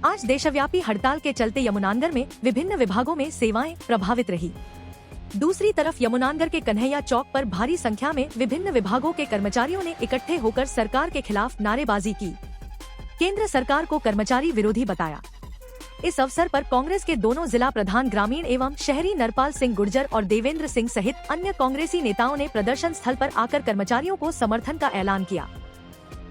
आज देशव्यापी हड़ताल के चलते यमुनानगर में विभिन्न विभागों में सेवाएं प्रभावित रही। दूसरी तरफ यमुनानगर के कन्हैया चौक पर भारी संख्या में विभिन्न विभागों के कर्मचारियों ने इकट्ठे होकर सरकार के खिलाफ नारेबाजी की। केंद्र सरकार को कर्मचारी विरोधी बताया। इस अवसर पर कांग्रेस के दोनों जिला प्रधान ग्रामीण एवं शहरी नरपाल सिंह गुर्जर और देवेंद्र सिंह सहित अन्य कांग्रेसी नेताओं ने प्रदर्शन स्थल पर आकर कर्मचारियों को समर्थन का ऐलान किया।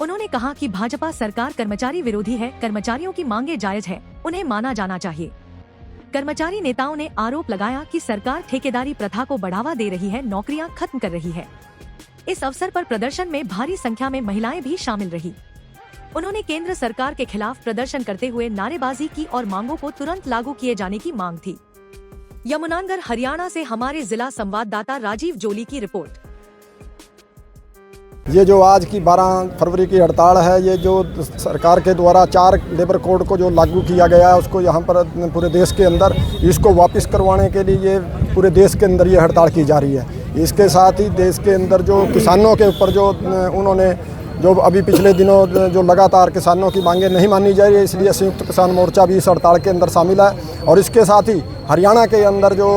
उन्होंने कहा कि भाजपा सरकार कर्मचारी विरोधी है, कर्मचारियों की मांगे जायज है, उन्हें माना जाना चाहिए। कर्मचारी नेताओं ने आरोप लगाया कि सरकार ठेकेदारी प्रथा को बढ़ावा दे रही है, नौकरियां खत्म कर रही है। इस अवसर पर प्रदर्शन में भारी संख्या में महिलाएं भी शामिल रही। उन्होंने केंद्र सरकार के खिलाफ प्रदर्शन करते हुए नारेबाजी की और मांगों को तुरंत लागू किए जाने की मांग थी। यमुनानगर हरियाणा से हमारे जिला संवाददाता राजीव जोली की रिपोर्ट। ये जो आज की 12 फरवरी की हड़ताल है, ये जो सरकार के द्वारा 4 लेबर कोड को जो लागू किया गया है, उसको यहाँ पर पूरे देश के अंदर इसको वापस करवाने के लिए ये पूरे देश के अंदर ये हड़ताल की जा रही है। इसके साथ ही देश के अंदर जो किसानों के ऊपर जो उन्होंने जो अभी पिछले दिनों जो लगातार किसानों की मांगें नहीं मानी जा रही है, इसलिए संयुक्त किसान मोर्चा भी इस हड़ताल के अंदर शामिल है। और इसके साथ ही हरियाणा के अंदर जो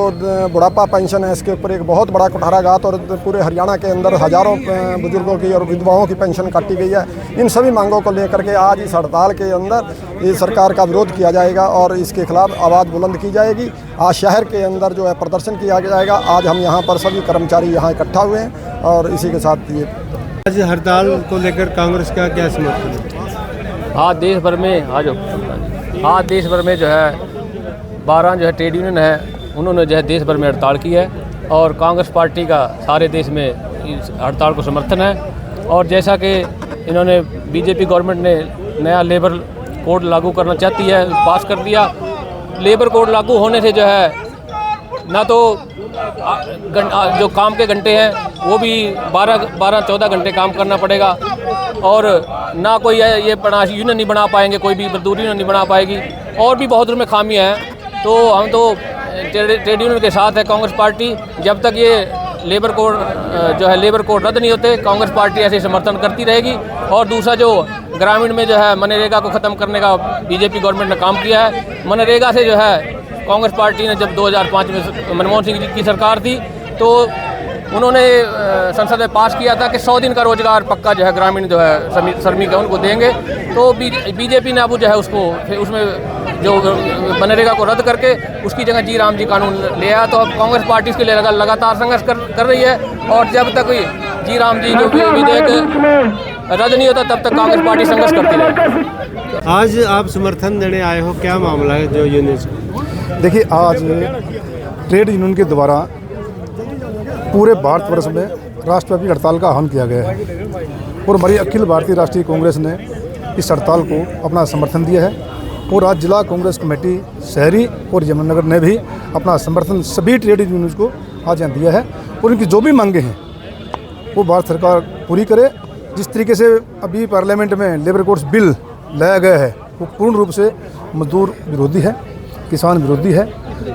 बुढ़ापा पेंशन है, इसके ऊपर एक बहुत बड़ा कुठाराघात और पूरे हरियाणा के अंदर हज़ारों बुजुर्गों की और विधवाओं की पेंशन काटी गई है। इन सभी मांगों को लेकर के आज इस हड़ताल के अंदर इस सरकार का विरोध किया जाएगा और इसके खिलाफ आवाज़ बुलंद की जाएगी। आज शहर के अंदर जो है प्रदर्शन किया जाएगा। आज हम यहाँ पर सभी कर्मचारी यहाँ इकट्ठा हुए हैं और इसी के साथ ये आज हड़ताल को लेकर कांग्रेस का क्या समर्थन है? आज देश भर में आज देश भर में जो है 12 जो है ट्रेड यूनियन है, उन्होंने जो है देश भर में हड़ताल की है और कांग्रेस पार्टी का सारे देश में इस हड़ताल को समर्थन है। और जैसा कि इन्होंने बीजेपी गवर्नमेंट ने नया लेबर कोड लागू करना चाहती है, पास कर दिया। लेबर कोड लागू होने से जो है ना तो जो काम के घंटे हैं वो भी 12-14 घंटे काम करना पड़ेगा और ना कोई ये यूनियन नहीं बना पाएंगे, कोई भी मजदूर यूनियन नहीं बना पाएगी और भी बहुत उसमें खामियां हैं। तो हम तो ट्रेड यूनियन के साथ है कांग्रेस पार्टी। जब तक ये लेबर कोड रद्द नहीं होते, कांग्रेस पार्टी ऐसे समर्थन करती रहेगी। और दूसरा जो ग्रामीण में जो है मनरेगा को ख़त्म करने का बीजेपी गवर्नमेंट ने काम किया है। मनरेगा से जो है कांग्रेस पार्टी ने जब 2005 में मनमोहन सिंह जी की सरकार थी तो उन्होंने संसद में पास किया था कि 100 दिन का रोजगार पक्का जो है ग्रामीण जो है श्रमिक है उनको देंगे। तो बीजेपी ने अब जो है उसको फिर उसमें जो मनरेगा को रद्द करके उसकी जगह जी राम जी कानून ले आया। तो अब कांग्रेस पार्टी इसके लिए लगातार संघर्ष कर रही है और जब तक जी राम जी जो विधेयक रद्द नहीं होता तब तक कांग्रेस पार्टी संघर्ष करती रहेगी। आज आप समर्थन देने आए हो, क्या मामला है जो यूनियन? देखिए, आज ट्रेड यूनियन के द्वारा पूरे भारतवर्ष में राष्ट्रव्यापी हड़ताल का आह्वान किया गया है और हमारी अखिल भारतीय राष्ट्रीय कांग्रेस ने इस हड़ताल को अपना समर्थन दिया है। और आज जिला कांग्रेस कमेटी शहरी और यमुनानगर ने भी अपना समर्थन सभी ट्रेड यूनियन को आज यहाँ दिया है और इनकी जो भी मांगे हैं वो भारत सरकार पूरी करे। जिस तरीके से अभी पार्लियामेंट में लेबर कोड्स बिल लाया गया है वो पूर्ण रूप से मजदूर विरोधी है, किसान विरोधी है।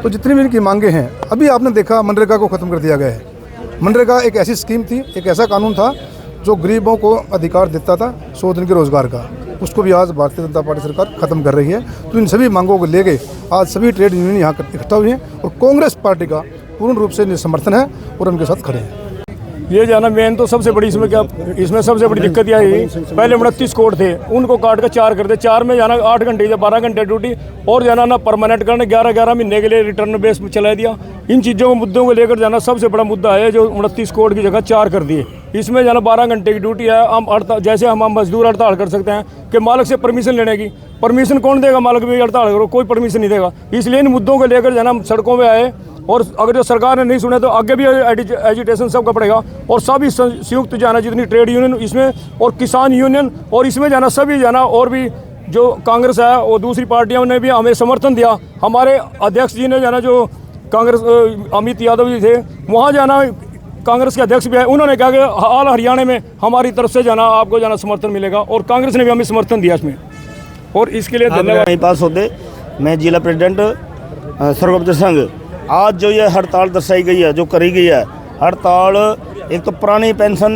तो जितनी भी इनकी मांगे हैं, अभी आपने देखा मनरेगा को ख़त्म कर दिया गया है। मनरेगा एक ऐसी स्कीम थी, एक ऐसा कानून था जो गरीबों को अधिकार देता था 100 दिन के रोज़गार का, उसको भी आज भारतीय जनता पार्टी सरकार ख़त्म कर रही है। तो इन सभी मांगों को लेके आज सभी ट्रेड यूनियन यहाँ इकट्ठा हुए हैं और कांग्रेस पार्टी का पूर्ण रूप से समर्थन है और उनके साथ खड़े हैं। ये जाना मेन तो सबसे बड़ी इसमें सबसे बड़ी दिक्कत यह है, पहले 29 कोड थे, उनको काट कर 4 कर दे। 4 में जाना 8 घंटे या 12 घंटे ड्यूटी और जाना ना परमानेंट करने 11-11 महीने के लिए रिटर्न बेस में चला दिया। इन चीज़ों को मुद्दों को लेकर जाना सबसे बड़ा मुद्दा है जो 29 कोड की जगह 4 कर दिए। इसमें जाना 12 घंटे की ड्यूटी है। हम जैसे हम मजदूर हड़ताल कर सकते हैं कि मालिक से परमिशन लेने की, परमिशन कौन देगा? मालिक भी हड़ताल करो, कोई परमिशन नहीं देगा। इसलिए इन मुद्दों को लेकर जाना सड़कों में आए और अगर जो सरकार ने नहीं सुने तो आगे भी एजिटेशन सबका पड़ेगा। और सभी संयुक्त जाना जितनी ट्रेड यूनियन इसमें और किसान यूनियन और इसमें जाना सभी जाना और भी जो कांग्रेस है और दूसरी पार्टियों ने भी हमें समर्थन दिया। हमारे अध्यक्ष जी ने जाना जो कांग्रेस अमित यादव जी थे वहाँ जाना कांग्रेस के अध्यक्ष भी है, उन्होंने कहा कि ऑल हरियाणा में हमारी तरफ से जाना आपको जाना समर्थन मिलेगा और कांग्रेस ने भी हमें समर्थन दिया इसमें और इसके लिए धन्यवाद। पास होते मैं जिला प्रेसिडेंट सर्वोपचार संघ। आज जो ये हड़ताल दर्शाई गई है, जो करी गई है हड़ताल, एक तो पुरानी पेंशन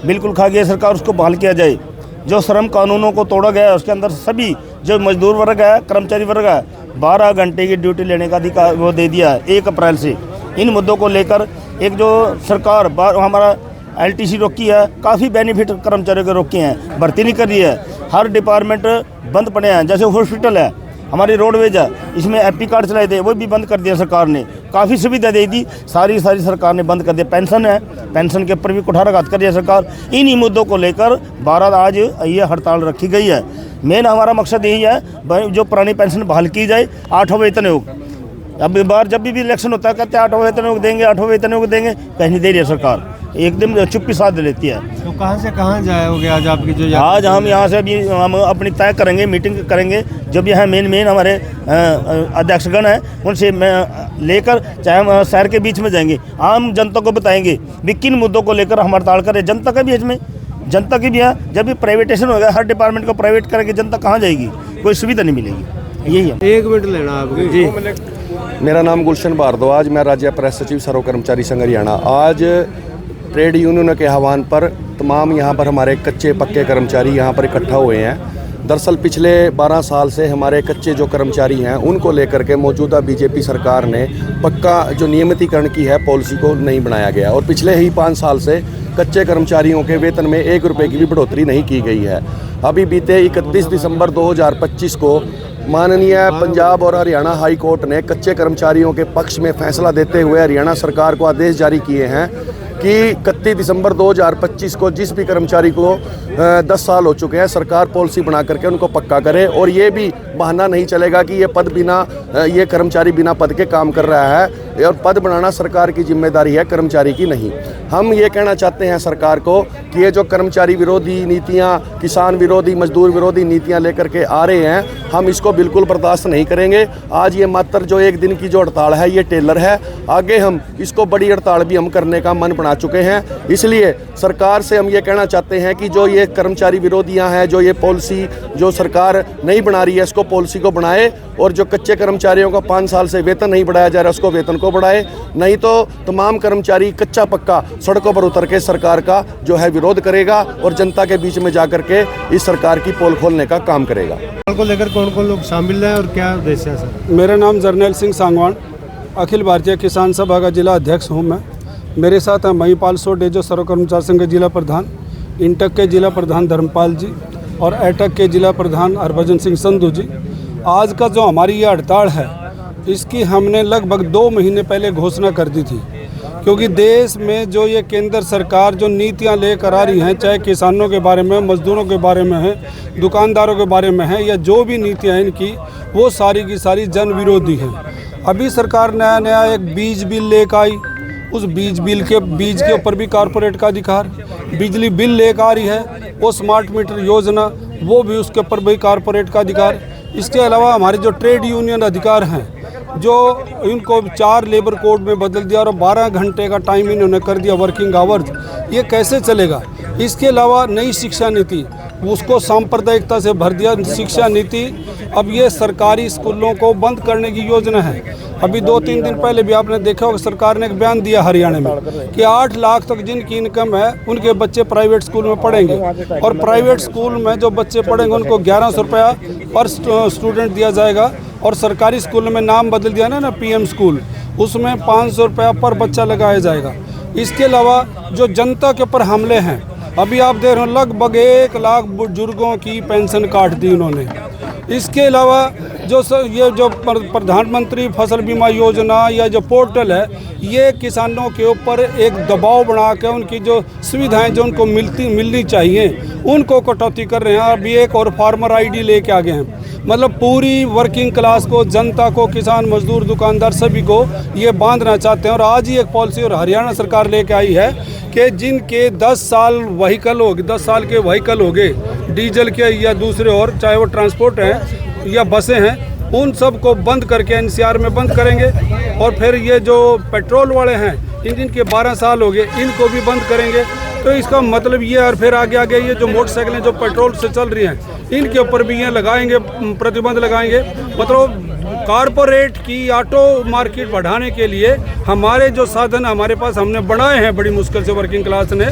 बिल्कुल खा गई है सरकार, उसको बहाल किया जाए। जो श्रम कानूनों को तोड़ा गया है उसके अंदर सभी जो मजदूर वर्ग है, कर्मचारी वर्ग है, 12 घंटे की ड्यूटी लेने का अधिकार वो दे दिया है 1 अप्रैल से। इन मुद्दों को लेकर एक जो सरकार हमारा LTC रोकी है, काफ़ी बेनिफिट कर्मचारियों को रोके हैं, भर्ती नहीं कर रही है, हर डिपार्टमेंट बंद पड़े हैं। जैसे हॉस्पिटल है, हमारी रोडवेज है, इसमें MP कार्ड चलाए थे वो भी बंद कर दिया सरकार ने, काफ़ी सुविधा दे दी, सारी सरकार ने बंद कर दिया। पेंशन है, पेंशन के ऊपर भी कुठाराघात कर दिया सरकार। इन्हीं मुद्दों को लेकर 12 आज ये हड़ताल रखी गई है। मेन हमारा मकसद यही है जो पुरानी पेंशन बहाल की जाए, 8वां वेतन आयोग। अब बार जब भी इलेक्शन होता है कहते हैं 8वां वेतन आयोग देंगे, 8वां वेतन आयोग देंगे, कहीं नहीं दे रही है सरकार, एकदम चुप्पी साध लेती है। तो कहाँ से कहाँ जाओगे आज आपकी जो आज हम यहाँ से अभी हम अपनी तय करेंगे, मीटिंग करेंगे, जो भी हैं मेन हमारे अध्यक्षगण हैं उनसे लेकर चाहे हम शहर के बीच में जाएंगे, आम जनता को बताएंगे भी किन मुद्दों को लेकर हम हड़ताल करें। जनता का भी इसमें, जनता की भी है, जब भी प्राइवेटेशन होगा, हर डिपार्टमेंट को प्राइवेट करेंगे, जनता कहाँ जाएगी, कोई सुविधा नहीं मिलेगी। यही है। 1 मिनट लेना आपके जी। मेरा नाम गुलशन भारद्वाज, मैं राज्य प्रेस सचिव सर्व कर्मचारी संघ हरियाणा। आज ट्रेड यूनियनों के आह्वान पर तमाम यहाँ पर हमारे कच्चे पक्के कर्मचारी यहाँ पर इकट्ठा हुए हैं। दरअसल पिछले 12 साल से हमारे कच्चे जो कर्मचारी हैं उनको लेकर के मौजूदा बीजेपी सरकार ने पक्का जो नियमितीकरण की है पॉलिसी को नहीं बनाया गया, और पिछले ही 5 साल से कच्चे कर्मचारियों के वेतन में 1 रुपये की भी बढ़ोतरी नहीं की गई है। अभी बीते 31 दिसंबर 2025 को माननीय पंजाब और हरियाणा हाई कोर्ट ने कच्चे कर्मचारियों के पक्ष में फैसला देते हुए हरियाणा सरकार को आदेश जारी किए हैं कि 31 दिसंबर 2025 को जिस भी कर्मचारी को 10 साल हो चुके हैं, सरकार पॉलिसी बना करके उनको पक्का करे, और ये भी बहाना नहीं चलेगा कि ये कर्मचारी बिना पद के काम कर रहा है, और पद बनाना सरकार की जिम्मेदारी है, कर्मचारी की नहीं। हम ये कहना चाहते हैं सरकार को कि ये जो कर्मचारी विरोधी नीतियाँ, किसान विरोधी, मजदूर विरोधी नीतियाँ लेकर के आ रहे हैं, हम इसको बिल्कुल बर्दाश्त नहीं करेंगे। आज ये मात्र जो 1 दिन की जो हड़ताल है ये टेलर है, आगे हम इसको बड़ी हड़ताल भी हम करने का मन बना चुके हैं। इसलिए सरकार से हम ये कहना चाहते हैं कि जो ये कर्मचारी विरोधियां हैं, जो ये पॉलिसी जो सरकार नहीं बना रही है, इसको पॉलिसी को बनाए, और जो कच्चे कर्मचारियों को 5 साल से वेतन नहीं बढ़ाया जा रहा उसको वेतन को बढ़ाए, नहीं तो तमाम कर्मचारी कच्चा पक्का सड़कों पर उतर के सरकार का जो है विरोध करेगा और जनता के बीच में जाकर के इस सरकार की पोल खोलने का काम करेगा। को लेकर कौन कौन लोग शामिल हैं और क्या उद्देश्य है सर? मेरा नाम जर्नैल सिंह सांगवान, अखिल भारतीय किसान सभा का जिला अध्यक्ष हूँ मैं। मेरे साथ हैं महिपाल सोडे जो सर्व कर्मचारी संघ के जिला प्रधान, इंटक के जिला प्रधान धर्मपाल जी और एटक के जिला प्रधान हरभजन सिंह संधू जी। आज का जो हमारी ये हड़ताल है इसकी हमने लगभग 2 महीने पहले घोषणा कर दी थी, क्योंकि देश में जो ये केंद्र सरकार जो नीतियां लेकर आ रही हैं, चाहे किसानों के बारे में, मजदूरों के बारे में है, दुकानदारों के बारे में है, या जो भी नीतियां हैं इनकी, वो सारी की सारी जन विरोधी हैं। अभी सरकार नया एक बीज बिल लेकर आई, उस बीज के ऊपर भी कारपोरेट का अधिकार, बिजली बिल लेकर आ रही है, वो स्मार्ट मीटर योजना वो भी उसके ऊपर भी कारपोरेट का अधिकार। इसके अलावा हमारे जो ट्रेड यूनियन अधिकार हैं, जो इनको 4 लेबर कोड में बदल दिया और 12 घंटे का टाइम इन्होंने कर दिया वर्किंग आवर्स, ये कैसे चलेगा? इसके अलावा नई शिक्षा नीति, उसको सांप्रदायिकता से भर दिया शिक्षा नीति। अब ये सरकारी स्कूलों को बंद करने की योजना है। अभी 2-3 दिन पहले भी आपने देखा होगा, सरकार ने एक बयान दिया हरियाणा में कि 8 लाख तक जिनकी इनकम है उनके बच्चे प्राइवेट स्कूल में पढ़ेंगे, और प्राइवेट स्कूल में जो बच्चे पढ़ेंगे उनको 1100 रुपया पर स्टूडेंट दिया जाएगा, और सरकारी स्कूल में नाम बदल दिया ना PM स्कूल, उसमें 500 रुपया पर बच्चा लगाया जाएगा। इसके अलावा जो जनता के ऊपर हमले हैं, अभी आप देख रहे हो लगभग 1 लाख बुजुर्गों की पेंशन काट दी उन्होंने। इसके अलावा ये जो प्रधानमंत्री फसल बीमा योजना या जो पोर्टल है, ये किसानों के ऊपर एक दबाव बना के उनकी जो सुविधाएं जो उनको मिलनी चाहिए उनको कटौती कर रहे हैं। अभी एक और फार्मर ID लेके आ गए हैं, मतलब पूरी वर्किंग क्लास को, जनता को, किसान, मजदूर, दुकानदार सभी को ये बांधना चाहते हैं। और आज ही एक पॉलिसी और हरियाणा सरकार लेके आई है कि जिनके 10 साल के व्हीकल हो गए डीजल के या दूसरे और, चाहे वो ट्रांसपोर्ट हैं या बसें हैं, उन सब को बंद करके NCR में बंद करेंगे। और फिर ये जो पेट्रोल वाले हैं, जिनके 12 साल हो गए, इनको भी बंद करेंगे। तो इसका मतलब ये, और फिर आगे ये जो मोटरसाइकिलें जो पेट्रोल से चल रही हैं, इनके ऊपर भी ये लगाएंगे, प्रतिबंध लगाएंगे। मतलब कारपोरेट की ऑटो मार्केट बढ़ाने के लिए हमारे जो साधन हमारे पास हमने बनाए हैं बड़ी मुश्किल से वर्किंग क्लास ने,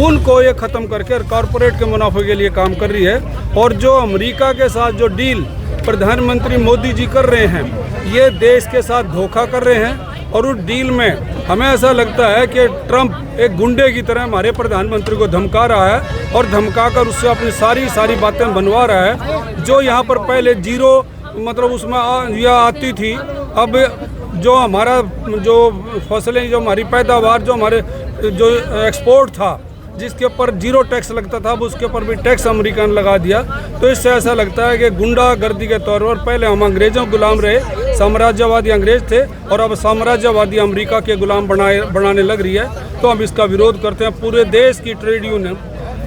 उनको ये ख़त्म करके और कारपोरेट के मुनाफे के लिए काम कर रही है। और जो अमेरिका के साथ जो डील प्रधानमंत्री मोदी जी कर रहे हैं, ये देश के साथ धोखा कर रहे हैं। और उस डील में हमें ऐसा लगता है कि ट्रंप एक गुंडे की तरह हमारे प्रधानमंत्री को धमका रहा है और धमकाकर उससे अपनी सारी बातें बनवा रहा है। जो यहाँ पर पहले जीरो मतलब उसमें यह आती थी, अब जो हमारा जो फसलें, जो हमारी पैदावार, जो हमारे जो एक्सपोर्ट था जिसके ऊपर जीरो टैक्स लगता था, अब उसके ऊपर भी टैक्स अमेरिका ने लगा दिया। तो इससे ऐसा लगता है कि गुंडागर्दी के तौर पर पहले हम अंग्रेज़ों के गुलाम रहे, साम्राज्यवादी अंग्रेज थे, और अब साम्राज्यवादी अमेरिका के गुलाम बनाने लग रही है। तो हम इसका विरोध करते हैं। पूरे देश की ट्रेड यूनियन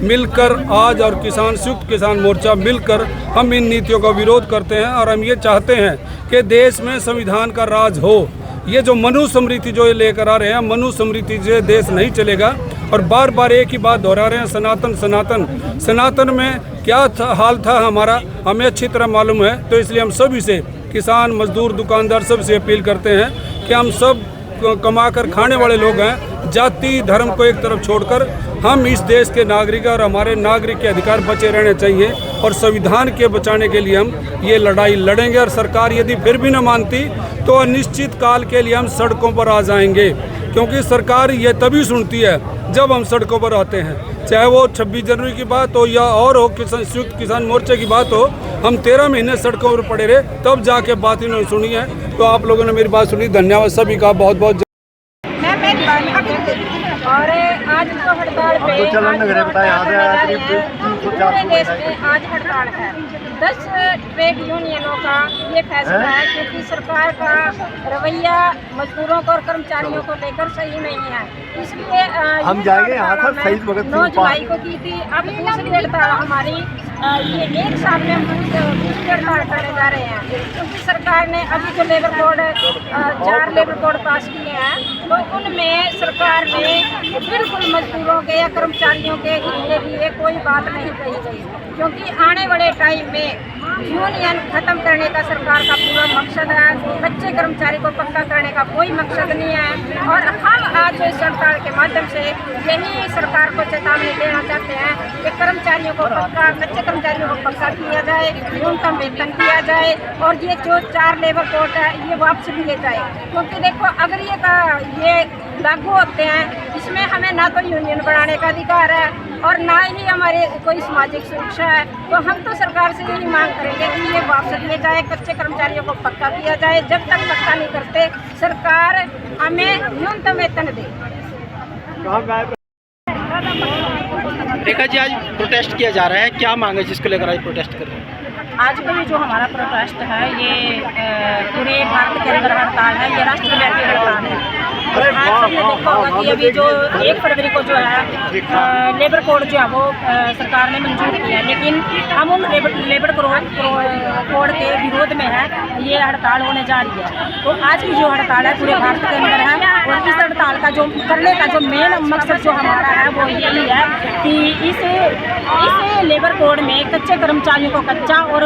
मिलकर आज और किसान संयुक्त किसान मोर्चा मिलकर हम इन नीतियों का विरोध करते हैं। और हम ये चाहते हैं कि देश में संविधान का राज हो। ये जो मनुस्मृति जो ये लेकर आ रहे हैं, मनुस्मृति से देश नहीं चलेगा। और बार बार एक ही बात दोहरा रहे हैं, सनातन सनातन। सनातन में क्या हाल था हमारा हमें अच्छी तरह मालूम है। तो इसलिए हम सभी से, किसान, मजदूर, दुकानदार, सबसे अपील करते हैं कि हम सब कमा कर खाने वाले लोग हैं। जाति धर्म को एक तरफ छोड़कर हम इस देश के नागरिक और हमारे नागरिक के अधिकार बचे रहने चाहिए। और संविधान के बचाने के लिए हम ये लड़ाई लड़ेंगे। और सरकार यदि फिर भी न मानती तो अनिश्चित काल के लिए हम सड़कों पर आ जाएंगे, क्योंकि सरकार ये तभी सुनती है जब हम सड़कों पर आते हैं। चाहे वो 26 जनवरी की बात हो या और हो, संयुक्त किसान मोर्चे की बात हो, हम 13 महीने सड़कों पर पड़े रहे, तब जाके बात इन्होंने सुनी है। तो आप लोगों ने मेरी बात सुनी, धन्यवाद सभी का, बहुत बहुत। और आज जो हड़ताल पे पूरे देश में आज हड़ताल है, 10 ट्रेड यूनियनों का ये फैसला है, क्योंकि सरकार का रवैया मजदूरों को और कर्मचारियों को लेकर सही नहीं है। इसलिए हम जाएंगे यहाँ पर 9 जुलाई को की थी। अब दूसरी हड़ताल हमारी ये 1 साल में हम दूसरी हड़ताल करने जा रहे हैं, क्योंकि सरकार ने अभी जो लेबर कोड 4 लेबर कोड पास किए हैं, तो उनमें सरकार ने बिल्कुल मजदूरों के या कर्मचारियों के लिए कोई बात नहीं कही गई। क्योंकि आने वाले टाइम में यूनियन खत्म करने का सरकार का पूरा मकसद है, कच्चे कर्मचारी को पक्का करने का कोई मकसद नहीं है। और हम आज इस हड़ताल के माध्यम से यही सरकार को चेतावनी देना चाहते हैं कि कर्मचारियों को पक्का, कच्चे कर्मचारियों को पक्का किया जाए, न्यूनतम वेतन दिया जाए, और ये जो 4 लेबर कोड है ये वापस लिए जाए। क्योंकि देखो, अगर ये लागू होते हैं, इसमें हमें ना तो यूनियन बनाने का अधिकार है और ना ही हमारे कोई सामाजिक सुरक्षा है। तो हम तो सरकार से यही मांग करेंगे कि ये वापस लिए जाए, कच्चे कर्मचारियों को पक्का किया जाए। जब तक पक्का नहीं करते, सरकार हमें न्यूनतम वेतन दे। रेखा जी, आज प्रोटेस्ट किया जा रहा है, क्या मांग है जिसको लेकर आज प्रोटेस्ट कर रहे हैं? आज का ये जो हमारा प्रोटेस्ट है, ये पूरे भारत के अंदर हड़ताल है, ये राष्ट्रव्यापी हड़ताल है। आज हमने देखा होगा कि अभी जो 1 फरवरी को जो है लेबर कोड जो है वो सरकार ने मंजूर किया है, लेकिन हम उन लेबर कोड के विरोध में है, ये हड़ताल होने जा रही है। तो आज की जो हड़ताल है पूरे भारत के अंदर है, और इस हड़ताल का जो करने का जो मेन मकसद जो हमारा है वो यही है कि इस लेबर कोड में कच्चे कर्मचारियों को कच्चा और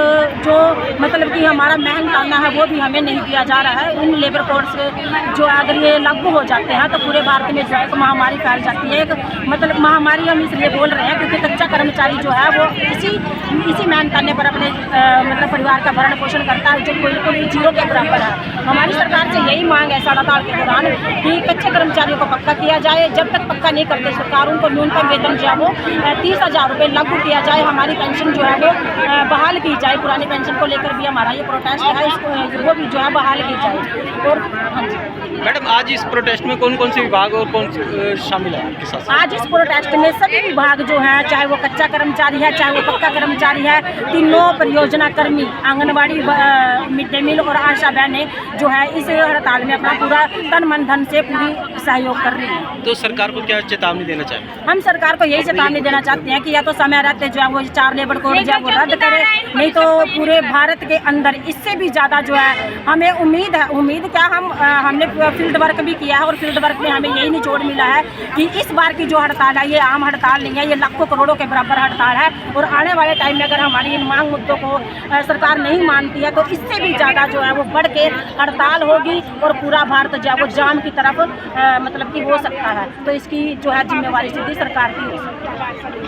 जो मतलब कि हमारा मेहनताना है वो भी हमें नहीं दिया जा रहा है। इन लेबर कोड से जो अगर ये लागू हो जाते हैं तो पूरे भारत में जो है एक महामारी फैल जाती है। मतलब महामारी हम इसलिए बोल रहे हैं क्योंकि कच्चा कर्मचारी जो है वो इसी मेहनताने पर अपने मतलब परिवार का भरण पोषण करता है, जो बिल्कुल जीरो के बराबर है। हमारी सरकार से यही मांग है हड़ताल के दौरान कि कच्चे कर्मचारियों को पक्का किया जाए। जब तक पक्का नहीं करते सरकार, उनको न्यूनतम वेतन जो है वो 30,000 रुपये लागू किया जाए। हमारी पेंशन जो है वो बहाल की जाए। पुरानी पेंशन को लेकर भी हमारा ये प्रोटेस्ट है, इसको वो भी जो है बहाल की जाए। और हाँ जी मैडम, आज इस प्रोटेस्ट में कौन कौन से विभाग और कौन शामिल है आपके साथ? आज इस प्रोटेस्ट में सभी विभाग जो हैं, चाहे वो कच्चा कर्मचारी है, चाहे वो पक्का कर्मचारी है, तीनों परियोजना कर्मी, आंगनबाड़ी, मिड डे मील और आशा बहनें जो है इस हड़ताल में अपना पूरा तन मन धन से पूरी सहयोग कर रही है। तो सरकार को क्या चेतावनी देना चाहिए? हम सरकार को यही चेतावनी देना चाहते हैं कि या तो समय रहते जो है वो 4 लेबर कोड जो है वो रद्द करे, नहीं तो पूरे भारत के अंदर इससे भी ज़्यादा जो है हमें उम्मीद क्या हमने फील्ड वर्क भी किया है और फील्ड वर्क में हमें यही निचोड़ मिला है कि इस बार की जो हड़ताल है ये आम हड़ताल नहीं है, ये लाखों करोड़ों के बराबर हड़ताल है। और आने वाले टाइम में अगर हमारी इन मांग मुद्दों को सरकार नहीं मानती है तो इससे भी ज़्यादा जो है वो बढ़ के हड़ताल होगी और पूरा भारत जो है वो जाम की तरफ मतलब कि हो सकता है। तो इसकी जो है जिम्मेवारी सीधी सरकार की हो सकती है।